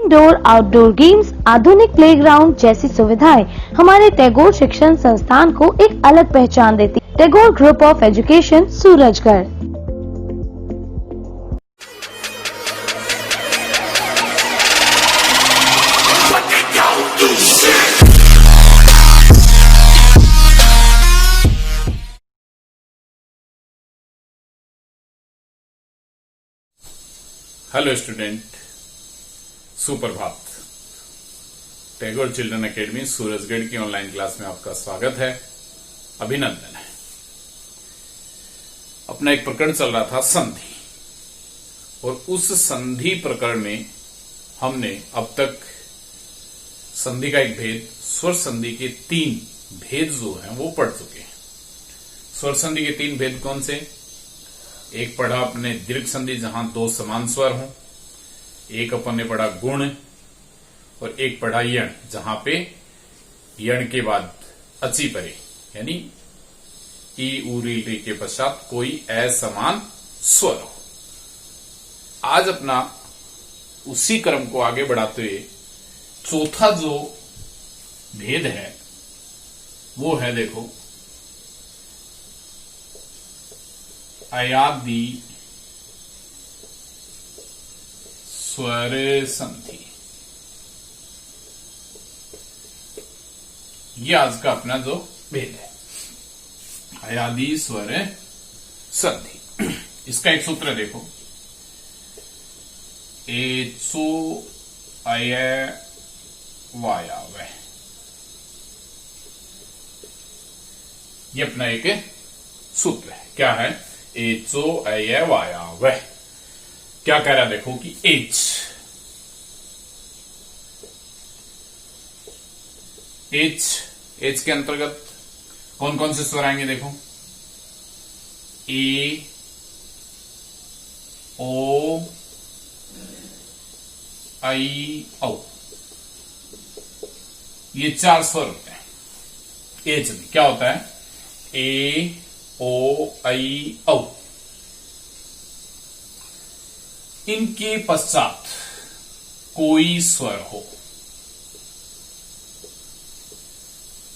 Indoor outdoor games, आधुनिक playground जैसी सुविधाएं हमारे टैगोर शिक्षण संस्थान को एक अलग पहचान देती। Tagore group of education, Surajgarh. Hello student, सुप्रभात। टैगोर चिल्ड्रन एकेडमी सूरजगढ़ की ऑनलाइन क्लास में आपका स्वागत है, अभिनंदन है। अपना एक प्रकरण चल रहा था संधि, और उस संधि प्रकरण में हमने अब तक संधि का एक भेद, स्वर संधि के 3 भेद जो हैं वो पढ़ चुके हैं। स्वर संधि के 3 भेद कौन से? एक पढ़ा अपने दीर्घ संधि जहां 2 समान स्वर हों, एक अपन ने पढ़ा गुण, और एक पढ़ा यण जहां पे यण के बाद अची परे यानी ई उ री री के पश्चात कोई असमान स्वर हो। आज अपना उसी क्रम को आगे बढ़ाते हुए चौथा जो भेद है वो है, देखो, अयादी स्वर संधि। ये आज का अपना जो भेद है, अयादी स्वर संधि। इसका एक सूत्र देखो, एचो अय वायाव। ये अपना एक सूत्र है। क्या है? एचो अय वायाव। क्या कह रहा है? देखो कि एच के अंतर्गत कौन कौन से स्वर आएंगे? देखो, ए, ओ, आई, औ। ये 4 स्वर होते हैं एच में। क्या होता है? ए, ओ, आई, औ। इनके पश्चात कोई स्वर हो,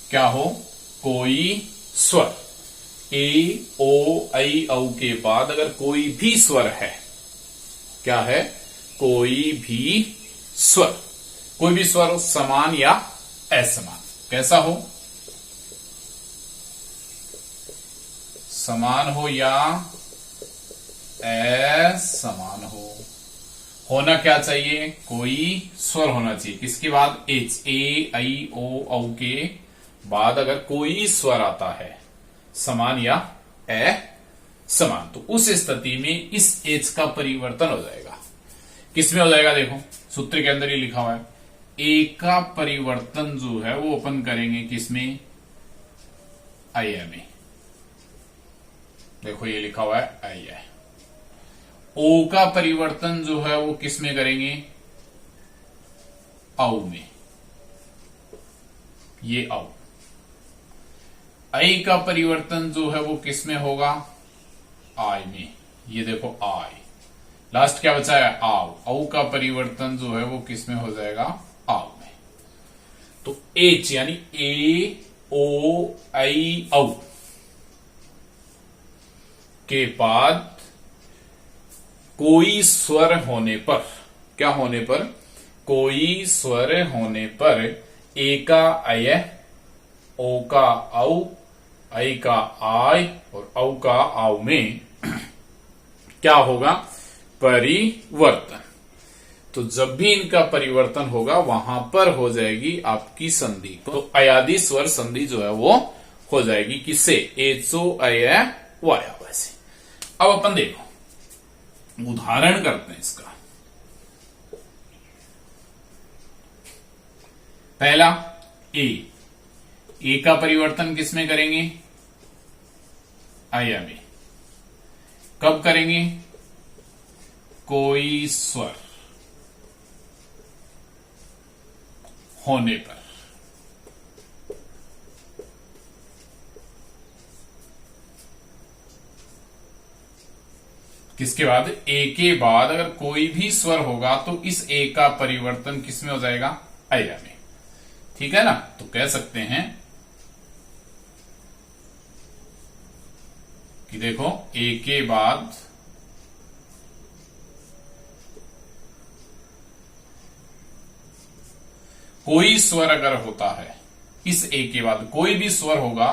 क्या हो? कोई स्वर। ए, ओ, आई, औ के बाद अगर कोई भी स्वर है, क्या है? कोई भी स्वर। कोई भी स्वर हो, समान या असमान। कैसा हो? समान हो या असमान हो। होना क्या चाहिए? कोई स्वर होना चाहिए। किसके बाद? एच। ए, आई, ओ, औ के बाद अगर कोई स्वर आता है, समान या असमान, तो उस स्थिति में इस एच का परिवर्तन हो जाएगा। किसमें हो जाएगा? देखो, सूत्र के अंदर ही लिखा हुआ है। ए का परिवर्तन जो है वो अपन करेंगे किसमें? आय में। देखो, ये लिखा हुआ है आय। ओ का परिवर्तन जो है वो किस में करेंगे? औ में। ये औ। आई का परिवर्तन जो है वो किस में होगा? आय में। ये देखो आय। लास्ट क्या बचा है? आव। औ का परिवर्तन जो है वो किस में हो जाएगा? आव में। तो एच यानी ए, ओ, आई, औ के बाद कोई स्वर होने पर, क्या होने पर? कोई स्वर होने पर ए का अय, ओ का औ, आई का आय और औ का आव में क्या होगा? परिवर्तन। तो जब भी इनका परिवर्तन होगा वहां पर हो जाएगी आपकी संधि। तो अयादी स्वर संधि जो है वो हो जाएगी किससे? एचो अय वायाव से। अब अपन देखो, उदाहरण करते हैं इसका। पहला ए का परिवर्तन किसमें करेंगे? आया में। कब करेंगे? कोई स्वर होने पर। किसके बाद? ए के बाद अगर कोई भी स्वर होगा तो इस ए का परिवर्तन किसमें हो जाएगा? अया में। ठीक है ना? तो कह सकते हैं कि देखो ए के बाद कोई स्वर अगर होता है, इस ए के बाद कोई भी स्वर होगा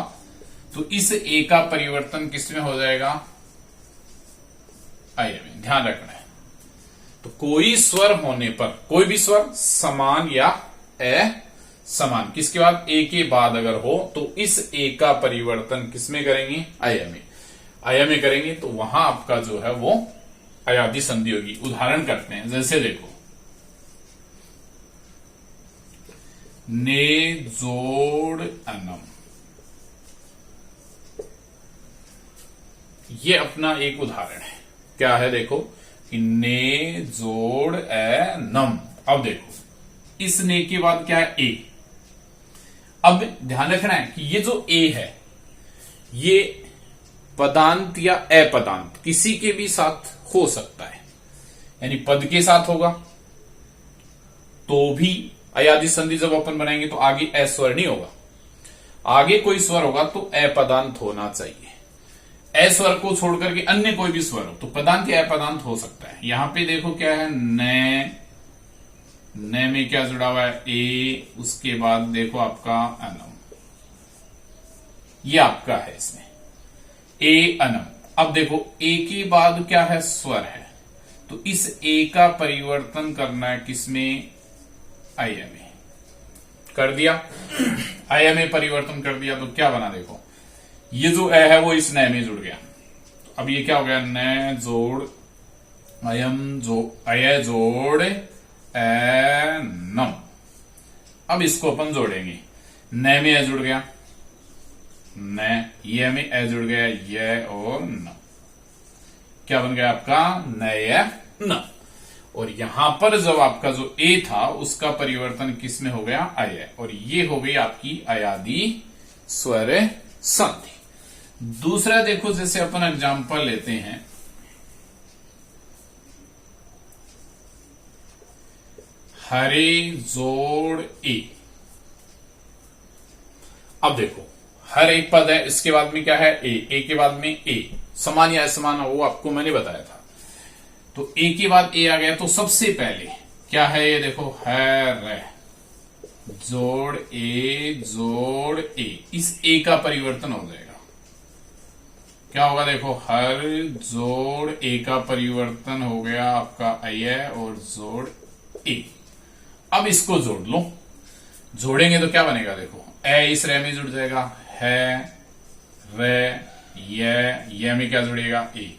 तो इस ए का परिवर्तन किसमें हो जाएगा? अय में। ध्यान रखना है। तो कोई स्वर होने पर, कोई भी स्वर समान या असमान, किसके बाद? ए के बाद अगर हो तो इस ए का परिवर्तन किसमें करेंगे? अय में। अय में करेंगे तो वहां आपका जो है वो अयादि संधि होगी। उदाहरण करते हैं, जैसे देखो ने जोड़ अनम, ये अपना एक उदाहरण है। क्या है? देखो कि ने जोड़ ए नम। अब देखो इस ने के बाद क्या है? ए। अब ध्यान रखना है कि ये जो ए है ये पदांत या अपदांत किसी के भी साथ हो सकता है। यानी पद के साथ होगा तो भी अयादि संधि जब अपन बनाएंगे तो आगे अस्वर नहीं होगा, आगे कोई स्वर होगा तो अपदांत होना चाहिए। अस्वर को छोड़कर के अन्य कोई भी स्वर हो तो पदांत या अपदांत हो सकता है। यहां पे देखो क्या है? न में क्या जुड़ा हुआ है? ए। उसके बाद देखो आपका अनम, ये आपका है इसमें ए अनम। अब देखो ए के बाद क्या है? स्वर है। तो इस ए का परिवर्तन करना है किसमें? अय में। कर दिया, अय में परिवर्तन कर दिया तो क्या बना? देखो ये जो ए है वो इस न में जुड़ गया। तो अब ये क्या हो गया? न जोड़ अयम जो अय जोड़ ए नम। अब इसको अपन जोड़ेंगे। न में ए जुड़ गया, न, ये में ए जुड़ गया, ये और न, क्या बन गया आपका? नय न। और यहां पर जब आपका जो ए था उसका परिवर्तन किस में हो गया? अय। और ये हो गई आपकी अयादि स्वर संधि। दूसरा देखो, जैसे अपन एग्जांपल लेते हैं, हरे जोड़ ए। अब देखो हर एक पद है, इसके बाद में क्या है? ए के बाद में ए। समान या असमान वो आपको मैंने बताया था। तो ए के बाद ए आ गया तो सबसे पहले क्या है? ये देखो हर जोड़ ए। इस ए का परिवर्तन हो जाएगा। क्या होगा? देखो हर जोड़ ए का परिवर्तन हो गया आपका अय और जोड़ ए। अब इसको जोड़ लो, जोड़ेंगे तो क्या बनेगा? देखो ए इस रे में जुड़ जाएगा, है रे ये में क्या जुड़ेगा? ए।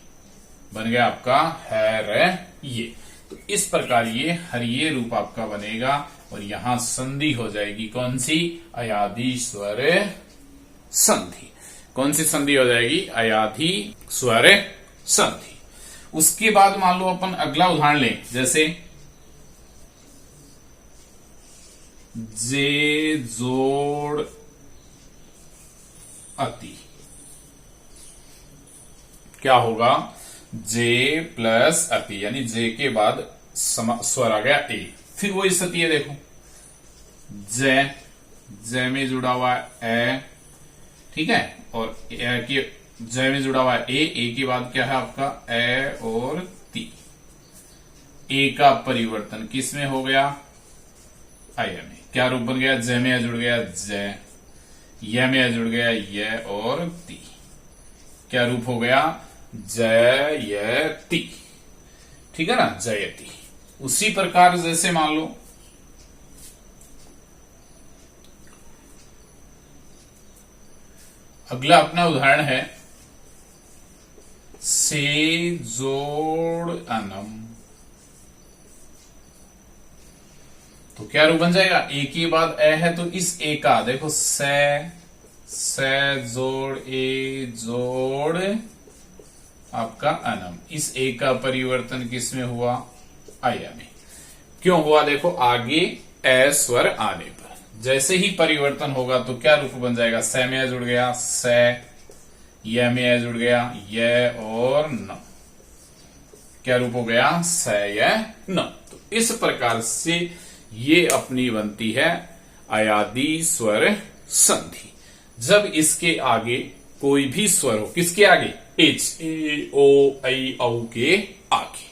बन गया आपका है रे ये। तो इस प्रकार ये हरिये रूप आपका बनेगा और यहां संधि हो जाएगी। कौन सी? अयादि स्वर संधि। कौन सी संधि हो जाएगी? अयादि स्वर संधि। उसके बाद मान लो अपन अगला उदाहरण लें, जैसे जे जोड़ अति। क्या होगा? जे प्लस अति, यानी जे के बाद स्वर आ गया ए। फिर वही स्थिति है, देखो जय में जुड़ा हुआ है ए, ठीक है, और जय में जुड़ा हुआ है ए के बाद क्या है आपका? ए और ती। ए का परिवर्तन किस में हो गया? अय में। क्या रूप बन गया? जय में जुड़ गया जय, य में जुड़ गया ये और ती। क्या रूप हो गया? जयति। ठीक है ना? जयति। उसी प्रकार जैसे मान लो अगला अपना उदाहरण है से जोड़ अनम। तो क्या रूप बन जाएगा? ए के बाद ए है तो इस ए का देखो से जोड़ ए जोड़ आपका अनम। इस ए का परिवर्तन किस में हुआ? अय में। क्यों हुआ? देखो आगे ए स्वर आने पर जैसे ही परिवर्तन होगा तो क्या रूप बन जाएगा? से में जुड़ गया से, य में जुड़ गया ये और न। क्या रूप हो गया, सयनम। तो इस प्रकार से ये अपनी बनती है अयादी स्वर संधि। जब इसके आगे कोई भी स्वर हो, किसके आगे, एच, ए, ओ, ऐ, औ के आगे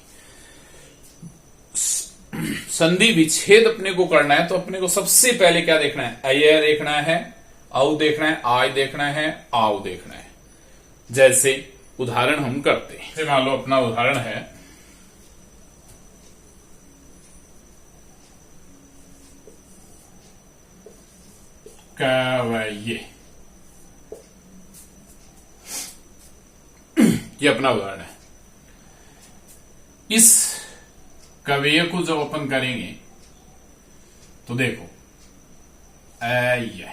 संधि विच्छेद अपने को करना है, तो अपने को सबसे पहले क्या देखना है, अय देखना है, औ देखना है, आय देखना है, आव देखना है। जैसे उदाहरण हम करते हैं, जैसे मान लो अपना उदाहरण है कवये, ये अपना उदाहरण है। इस कवये को जब अपन करेंगे तो देखो अय,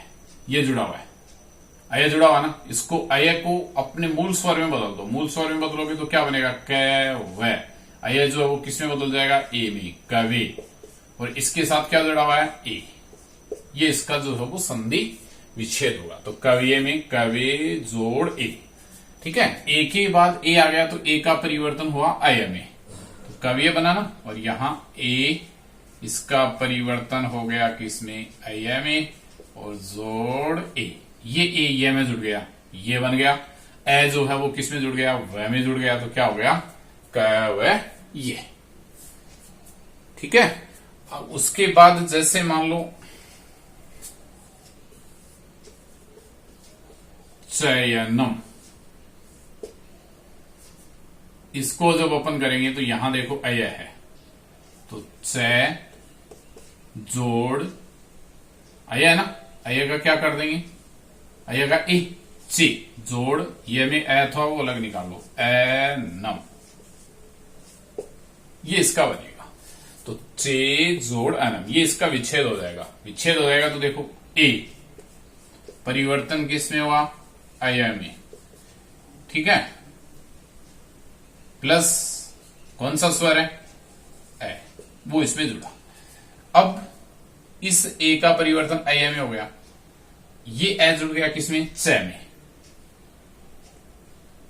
ये जुड़ा हुआ है, अय जुड़ा हुआ ना, इसको अय को अपने मूल स्वर में बदल दो। मूल स्वर में बदलोगे तो क्या बनेगा, क व। अय जो है वो किस में बदल जाएगा, ए में, कवे। और इसके साथ क्या जुड़ा हुआ है, ए। ये इसका जो है वो संधि विच्छेद होगा। तो कविये में कवे जोड़ ए, ठीक है। ए के बाद ए आ गया तो ए का परिवर्तन हुआ अय में, तो कविये बना ना। और यहां ए, इसका परिवर्तन हो गया किसमें, अय में, और जोड़ ए। ये में जुड़ गया, ये बन गया। ए जो है वो किसमें जुड़ गया, व में जुड़ गया, तो क्या हो गया, कवये, ठीक है। अब उसके बाद जैसे मान लो चयनम, इसको जब अपन करेंगे तो यहां देखो अय है, तो च जोड़ अय है ना, अय का क्या कर देंगे, अय का ए, चे जोड़, ये में ए था वो अलग निकाल लो, नम, ये इसका बनेगा। तो चे जोड़ अनम, ये इसका विच्छेद हो जाएगा। विच्छेद हो जाएगा तो देखो ए, परिवर्तन किसमें हुआ, अय में, ठीक है, प्लस कौन सा स्वर है, ए, वो इसमें जुड़ा। अब इस ए का परिवर्तन अय में हो गया, ये ए जुड़ गया किसमें, च में,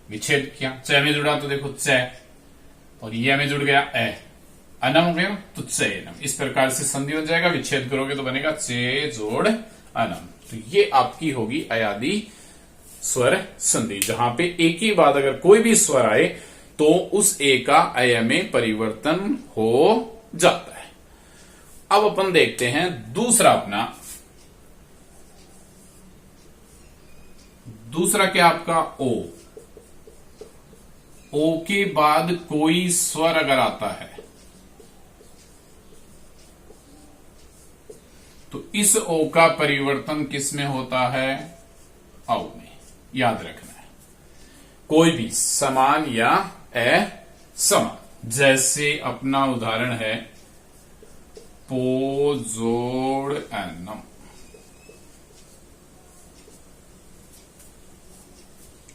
विच्छेद किया, च में जुड़ा तो देखो च, और ये में जुड़ गया ए, अनम हो गया तो चयनम। इस प्रकार से संधि हो जाएगा, विच्छेद करोगे तो बनेगा चे जोड़ अनम। तो ये आपकी होगी अयादी स्वर संधि, जहां पे ए के बाद अगर कोई भी स्वर आए तो उस ए का अय में परिवर्तन हो जाता है। अब अपन देखते हैं दूसरा अपना, दूसरा क्या आपका ओ। ओ के बाद कोई स्वर अगर आता है तो इस ओ का परिवर्तन किसमें होता है, औ में। याद रखना है, कोई भी समान या असमान। जैसे अपना उदाहरण है पो जोड़ एनम,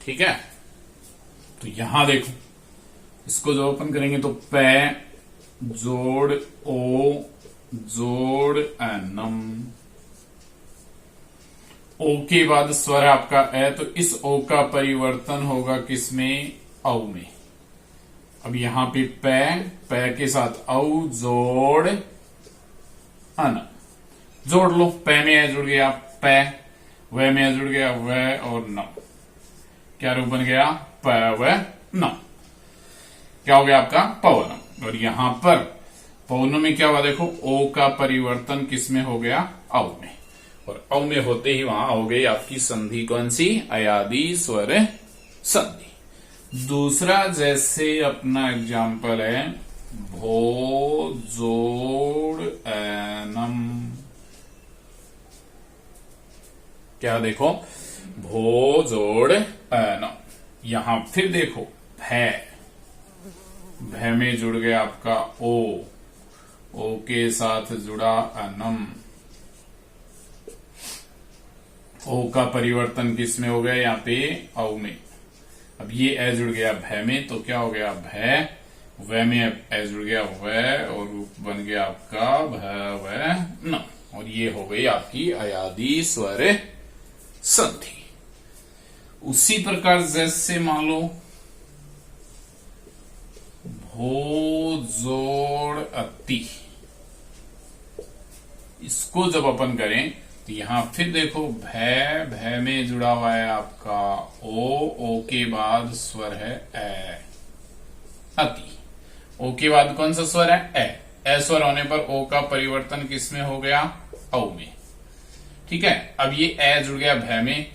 ठीक है। तो यहां देखो, इसको जो ओपन करेंगे तो पै जोड़ ओ जोड़ एनम। ओ के बाद स्वर आपका ए, तो इस ओ का परिवर्तन होगा किसमें, औ में। अब यहां पे पै के साथ औ जोड़ अन, जोड़ लो, पै में ए जुड़ गया पै, व में ए जुड़ गया व, और न, क्या रूप बन गया, पवनम। क्या हो गया आपका, पवनम। और यहां पर पवनम में क्या हुआ, देखो ओ का परिवर्तन किसमें हो गया, औ में, और औ में होते ही वहां हो गई आपकी संधि कौन सी, अयादी स्वर संधि। दूसरा जैसे अपना एग्जाम्पल है भो जोड़ एनम। क्या देखो, भो जोड़ एनम। यहां फिर देखो भय में जुड़ गया आपका ओ के साथ जुड़ा अनम। ओ का परिवर्तन किस में हो गया, यहाँ पे औ में। अब ये ए जुड़ गया भय में, तो क्या हो गया भय, व में ए जुड़ गया व, और रूप बन गया आपका भ न। और ये हो गई आपकी अयादी स्वर संधि। उसी प्रकार जैसे मान लो भो जोड़ अति। इसको जब अपन करें तो यहां फिर देखो भय, भय में जुड़ा हुआ है आपका ओ के बाद स्वर है ए, अति। ओ के बाद कौन सा स्वर है ए स्वर होने पर ओ का परिवर्तन किसमें हो गया औ में। ठीक है, अब ये ए जुड़ गया भय में,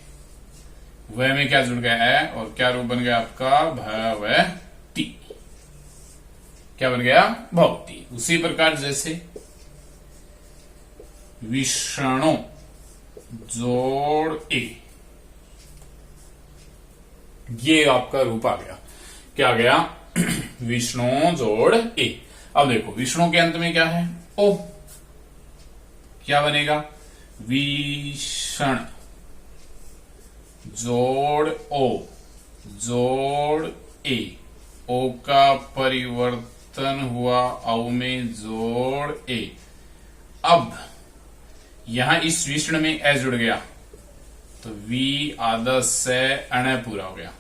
वह में क्या जुड़ गया ए और क्या रूप बन गया आपका भवती। क्या बन गया भवती। उसी प्रकार जैसे विष्णु जोड़ ए, ये आपका रूप आ गया। क्या आ गया विष्णु जोड़ ए। अब देखो विष्णु के अंत में क्या है ओ, क्या बनेगा विषण जोड़ ओ जोड़ ए। ओ का परिवर्तन हुआ औ में जोड़ ए। अब यहां इस विष्णु में ए जुड़ गया तो वी आधा से अण पूरा हो गया,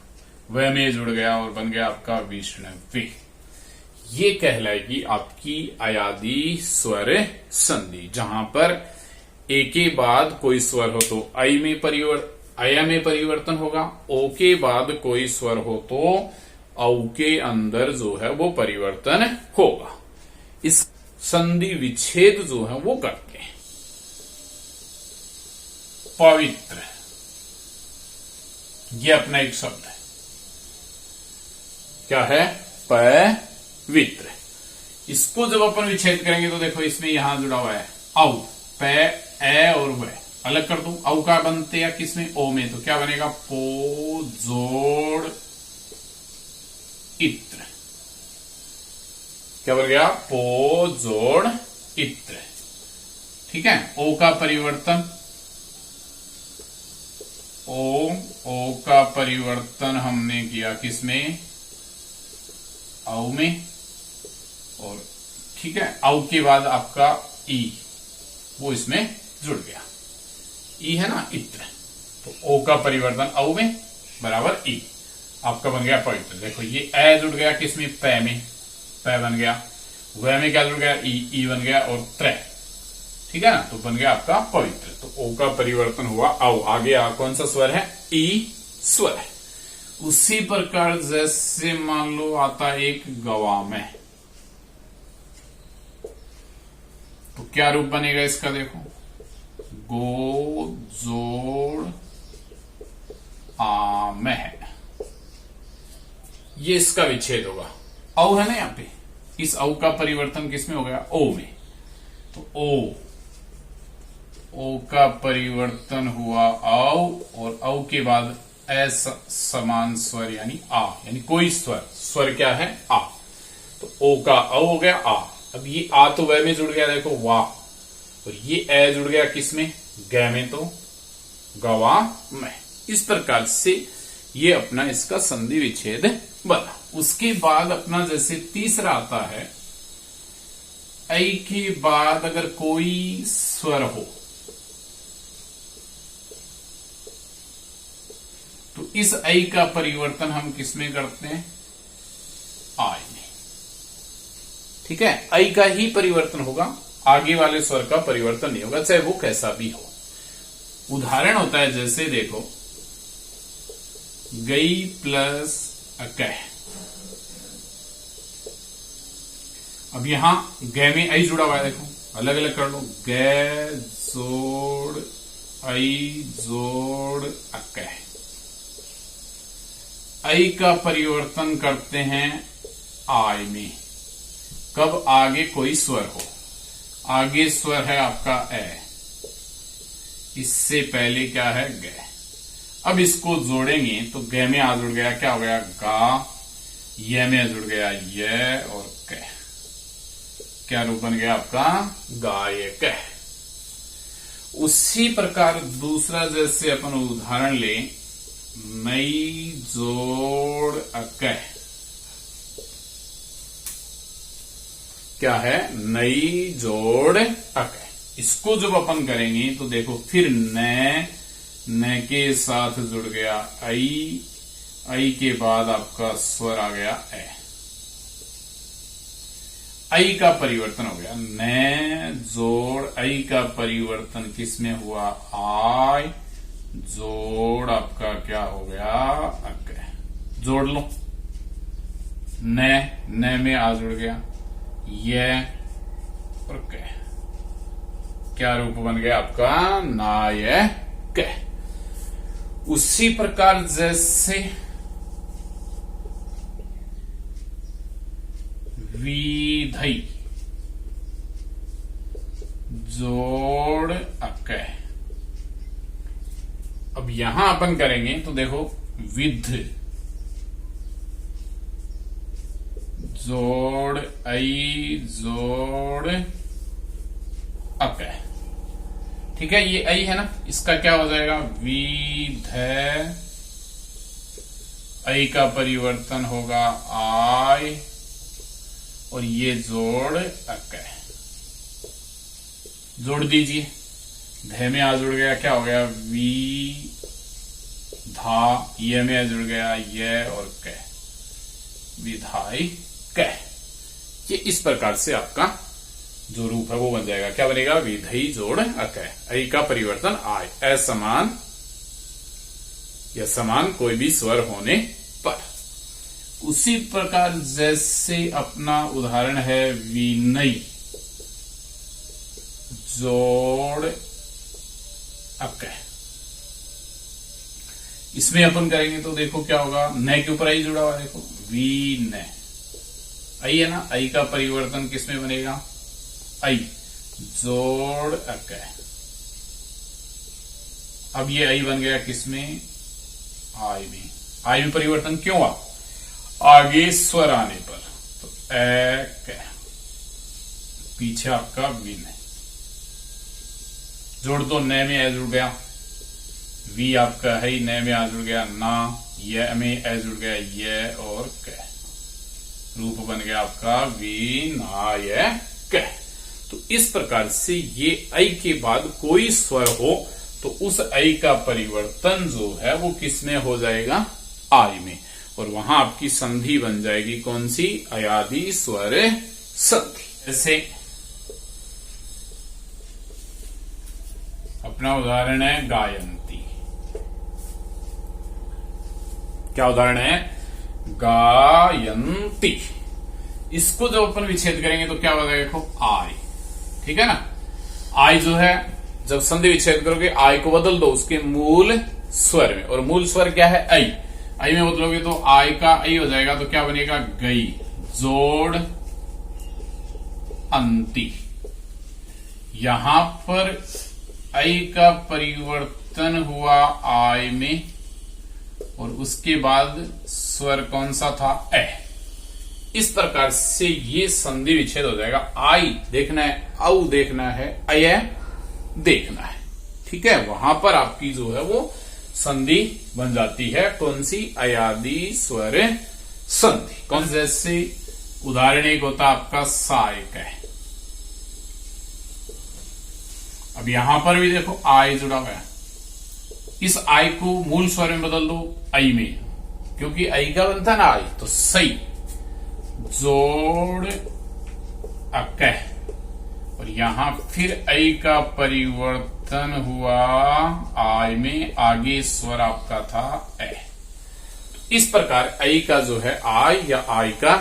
वह में जुड़ गया और बन गया आपका विष्णवे। ये कहलाएगी आपकी अयादी स्वर संधि। जहां पर ए के बाद कोई स्वर हो तो आई में अया में परिवर्तन होगा, ओ के बाद कोई स्वर हो तो औ के अंदर जो है वो परिवर्तन होगा। इस संधि विच्छेद जो है वो करते हैं। पवित्र, ये अपना एक शब्द है। क्या है पवित्र। इसको जब अपन विच्छेद करेंगे तो देखो इसमें यहां जुड़ा हुआ है औ, पे ए और व अलग कर दो। औ का बनते या किसमें ओ में, तो क्या बनेगा पो जोड़ इत्र। क्या बन गया पो जोड़ इत्र। ठीक है, ओ का परिवर्तन ओ का परिवर्तन हमने किया किसमें औ में, और ठीक है औ के बाद आपका ई वो इसमें जुड़ गया, ई है ना इत्र। तो ओ का परिवर्तन औ में बराबर ई, आपका बन गया पवित्र। देखो ये ए जुड़ गया किसमें पै में, पै बन गया, वह में क्या जुड़ गया ई बन गया और त्रै। ठीक है ना, तो बन गया आपका पवित्र। तो ओ का परिवर्तन हुआ औ। आगे कौन सा स्वर है ई स्वर है। उसी प्रकार जैसे मान लो आता एक गवा में, तो क्या रूप बनेगा इसका देखो गो जोड़ आ में है, ये इसका विच्छेद होगा। औ है ना यहां पे, इस औ का परिवर्तन किसमें हो गया ओ में। तो ओ का परिवर्तन हुआ औ और औ के बाद समान स्वर यानी आ, यानी कोई स्वर क्या है आ। तो ओ का औ हो गया आ। अब ये आ तो वह में जुड़ गया देखो वाह, और ये ए जुड़ गया किसमें ग में, तो गवा में। इस प्रकार से ये अपना इसका संधि विच्छेद बना। उसके बाद अपना जैसे तीसरा आता है ऐ के बाद अगर कोई स्वर हो तो इस ऐ का परिवर्तन हम किसमें करते हैं आय में। ठीक है, ऐ का ही परिवर्तन होगा, आगे वाले स्वर का परिवर्तन नहीं होगा, चाहे वो कैसा भी हो। उदाहरण होता है जैसे देखो गई प्लस अकह। अब यहां ग में ऐ जुड़ा हुआ है, देखो अलग अलग कर लो, ग जोड़ ऐ जोड़ अकह। ऐ का परिवर्तन करते हैं आय में, कब आगे कोई स्वर हो। आगे स्वर है आपका ए, इससे पहले क्या है ग। अब इसको जोड़ेंगे तो ग में आ जुड़ गया, क्या हो गया गा, ये में जुड़ गया ये और क। क्या रूप बन गया आपका गायक। उसी प्रकार दूसरा जैसे अपन उदाहरण ले नई जोड़ अकह। क्या है नई जोड़ अकह। इसको जब अपन करेंगे तो देखो फिर न के साथ जुड़ गया ऐ, ऐ के बाद आपका स्वर आ गया ए। आई का परिवर्तन हो गया ने जोड़ आई का परिवर्तन किसमें हुआ आय जोड़ आपका क्या हो गया अक। जोड़ लो ने में आ जुड़ गया ये और कह क्या रूप बन गया आपका नायक। उसी प्रकार जैसे विधई जोड़ अक। अब यहां अपन करेंगे तो देखो विध जोड़ आई जोड़ अक। ठीक है ये आई है ना, इसका क्या हो जाएगा विध आई का परिवर्तन होगा आय और ये जोड़ अक। जोड़ दीजिए ध में आ जुड़ गया क्या हो गया वी धा ये में आ जुड़ गया ये और क विधाई क। ये इस प्रकार से आपका जो रूप है वो बन जाएगा क्या बनेगा विधई जोड़ अक। आई का परिवर्तन आय असमान या समान कोई भी स्वर होने पर। उसी प्रकार जैसे अपना उदाहरण है विनय जोड़ अक। इसमें अपन करेंगे तो देखो क्या होगा न के ऊपर आई जुड़ा हुआ देखो वी न आई है ना, आई का परिवर्तन किसमें बनेगा आई जोड़ अक। अब ये आई बन गया किसमें आई में। आई में परिवर्तन क्यों हुआ आगे स्वर आने पर तो एक पीछे आपका विन है। जोड़ दो न में ए जुड़ गया वी आपका है ही न में आ जुड़ गया ना ये में ए जुड़ गया ये और क। रूप बन गया आपका विनायक। तो इस प्रकार से ये आई के बाद कोई स्वर हो तो उस आई का परिवर्तन जो है वो किसमें हो जाएगा आई में और वहां आपकी संधि बन जाएगी कौन सी अयादि स्वर संधि। जैसे अपना उदाहरण है गायंती। क्या उदाहरण है गायंती। इसको जब अपन विच्छेद करेंगे तो क्या हो जाएगा देखो आई। ठीक है ना, आई जो है जब संधि विच्छेद करोगे आई को बदल दो उसके मूल स्वर में और मूल स्वर क्या है आई। आई में बदलोगे तो आई का आई हो जाएगा तो क्या बनेगा गई जोड़ अंति। यहां पर आई का परिवर्तन हुआ आई में और उसके बाद स्वर कौन सा था ए। इस प्रकार से ये संधि विच्छेद हो जाएगा। आई देखना है औ देखना है अय देखना है। ठीक है, वहां पर आपकी जो है वो संधि बन जाती है कौन सी अयादि स्वर संधि। कौन जैसे उदाहरण एक होता आपका सायक है। अब यहां पर भी देखो आई जुड़ा हुआ है, इस आई को मूल स्वर में बदल दो आई में क्योंकि आई का बनता ना आई तो सही जोड़ अक और यहां फिर आई का परिवर्तन हुआ आई में आगे स्वर आपका था ए। इस प्रकार आई का जो है आई या आई का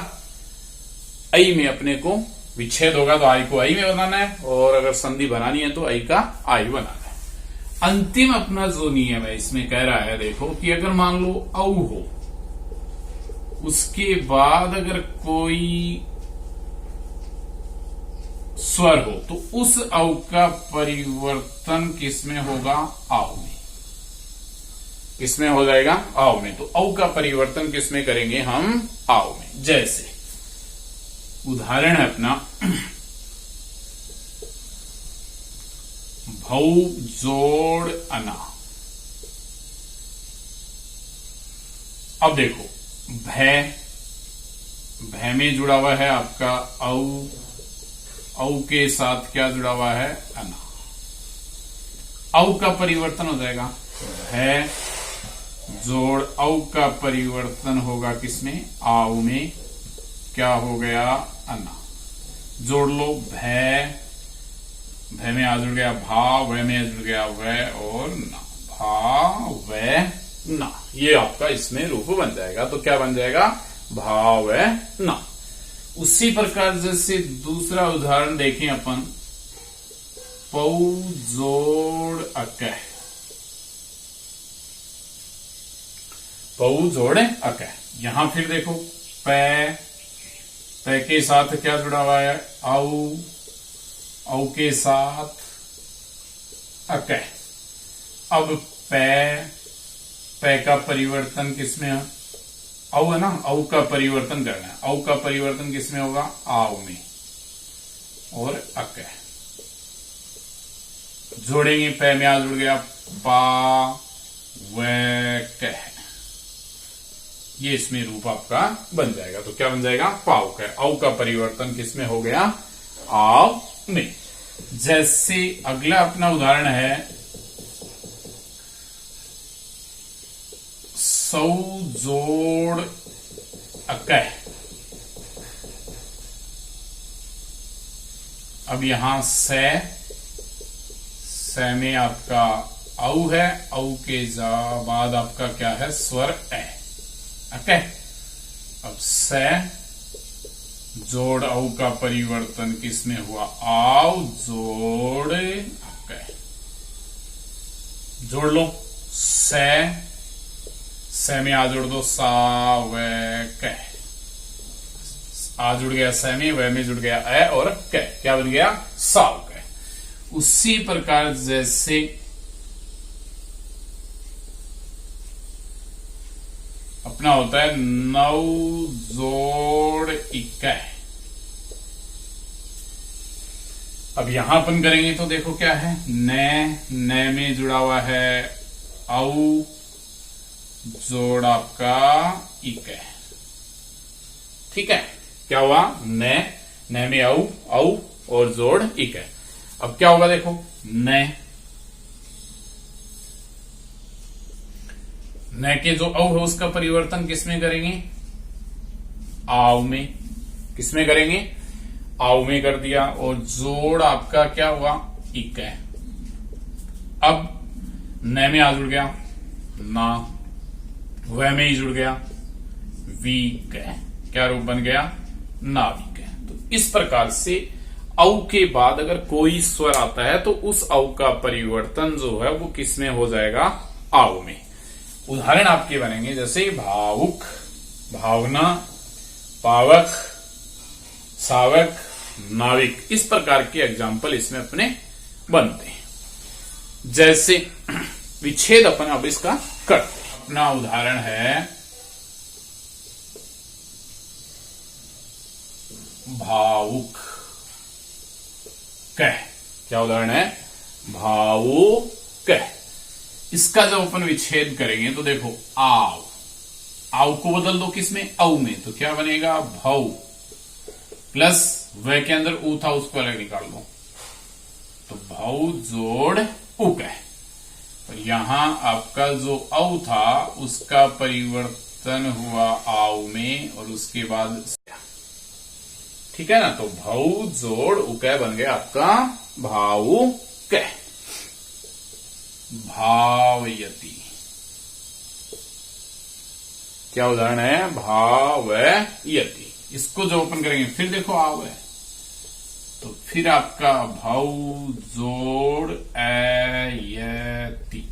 आई में अपने को विच्छेद होगा तो आई को आई में बनाना है और अगर संधि बनानी है तो आई का आई बनाना है। अंतिम अपना जो नियम है इसमें कह रहा है देखो कि अगर मान लो औ हो उसके बाद अगर कोई स्वर हो तो उस औ का परिवर्तन किसमें होगा आओ में। किसमें हो जाएगा आओ में। तो औ का परिवर्तन किसमें करेंगे हम आओ में। जैसे उदाहरण है अपना भौ जोड़ अना। अब देखो भय में जुड़ा हुआ है आपका औ के साथ क्या जुड़ा हुआ है अना। औ का परिवर्तन हो जाएगा भय जोड़ औ का परिवर्तन होगा किसमें आओ में क्या हो गया अना। जोड़ लो भय, भय में आ जुड़ गया भा, वह में आ जुड़ गया वह और ना, भा वह ना, ये आपका इसमें रूप बन जाएगा। तो क्या बन जाएगा, भा वह ना। उसी प्रकार जैसे दूसरा उदाहरण देखें अपन, पौ जोड़ अकह, पौ जोड़ अकह। यहां फिर देखो पै, पै के साथ क्या जुड़ा हुआ है, औ, औ के साथ अकह। अब पै, पै का परिवर्तन किसमें है, औ है ना, औ का परिवर्तन करना है। औ का परिवर्तन किसमें होगा, आव में और अकह। जोड़ेंगे, पै में आ जुड़ गया पा व कह, ये इसमें रूप आपका बन जाएगा। तो क्या बन जाएगा, पाव कह। औ का परिवर्तन किसमें हो गया, आव में। जैसे अगला अपना उदाहरण है, सौ जोड़ अकह। अब यहां से में आपका औ है, औ के बाद आपका क्या है, स्वर ए, अकह। अब से जोड़ औ का परिवर्तन किसमें हुआ, आव जोड़ अकह। जोड़ लो, से में आ जोड़ दो सा व कह, आ जुड़ गया से में, व में जुड़ गया ए और कह, क्या बन गया, साव कह। उसी प्रकार जैसे अपना होता है नौ जोड़ इक्कीस। अब यहां अपन करेंगे तो देखो क्या है, न में जुड़ा हुआ है औ जोड़ आपका इक्कीस। ठीक है, क्या हुआ, न में औ और जोड़ इक्कीस। अब क्या होगा देखो, न के जो औ है उसका परिवर्तन किसमें करेंगे, आव में। किसमें करेंगे, आव में कर दिया। और जोड़ आपका क्या हुआ, इक्कीस। अब न में आ जुड़ गया ना, वह में ही जुड़ गया वी कह, क्या रूप बन गया, नाविक। तो इस प्रकार से औ के बाद अगर कोई स्वर आता है तो उस औ का परिवर्तन जो है वो किसमें हो जाएगा, आव में। उदाहरण आपके बनेंगे जैसे भावुक, भावना, पावक, सावक, नाविक। इस प्रकार के एग्जाम्पल इसमें अपने बनते हैं। जैसे विच्छेद अपन अब इसका करते हैं। अपना उदाहरण है भावुक कह। क्या उदाहरण है, भावुक कह। इसका जब अपन विच्छेद करेंगे तो देखो आव, आव को बदल दो किसमें, औ में। तो क्या बनेगा, भौ प्लस व के अंदर ऊ था उसको अलग निकाल दो, तो भौ जोड़ उ कह। और यहां आपका जो औ था उसका परिवर्तन हुआ आव में और उसके बाद, ठीक है ना। तो भौ जोड़ उकय बन गया आपका भावुक। भावयति, क्या उदाहरण है, भावयति। इसको जो ओपन करेंगे फिर देखो आव है, तो फिर आपका भौ जोड़ अयति,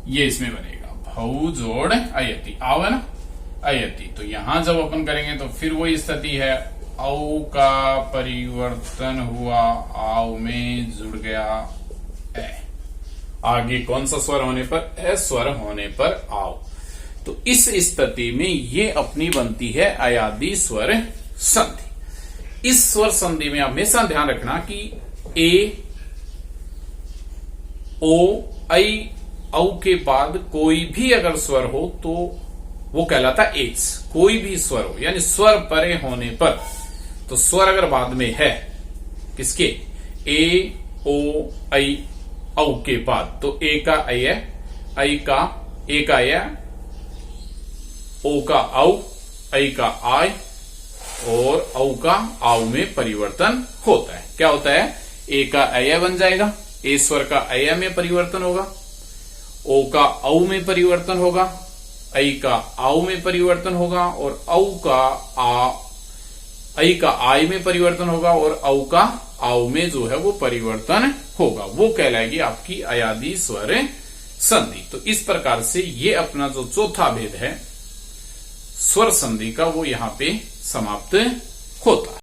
ये इसमें बनेगा भौ जोड़ अयति। आव है ना, अयति। तो यहां जब ओपन करेंगे तो फिर वही स्थिति है, औ का परिवर्तन हुआ आव में जुड़ गया ए। आगे कौन सा स्वर होने पर, ए स्वर होने पर आव। तो इस स्थिति में ये अपनी बनती है अयादि स्वर संधि। इस स्वर संधि में हमेशा ध्यान रखना कि ए, ओ, ऐ, औ के बाद कोई भी अगर स्वर हो तो वो कहलाता है एच। कोई भी स्वर हो, यानी स्वर परे होने पर, तो स्वर अगर बाद में है किसके, ए, ओ, ऐ, औ के बाद, तो ए का ऐ, ऐ का ए का ऐ, ओ का औ, ऐ का आय, और औ का आव में परिवर्तन होता है। क्या होता है? ए का अय बन जाएगा, ए स्वर का अय में परिवर्तन होगा, ओ का औ में परिवर्तन होगा, ऐ का आव में परिवर्तन होगा और ऐ का आय में परिवर्तन होगा और औ का आव में जो है वो परिवर्तन होगा। वो कहलाएगी आपकी अयादी स्वर संधि। तो इस प्रकार से ये अपना जो चौथा भेद है स्वर संधि का वो यहां पे समाप्त होता है।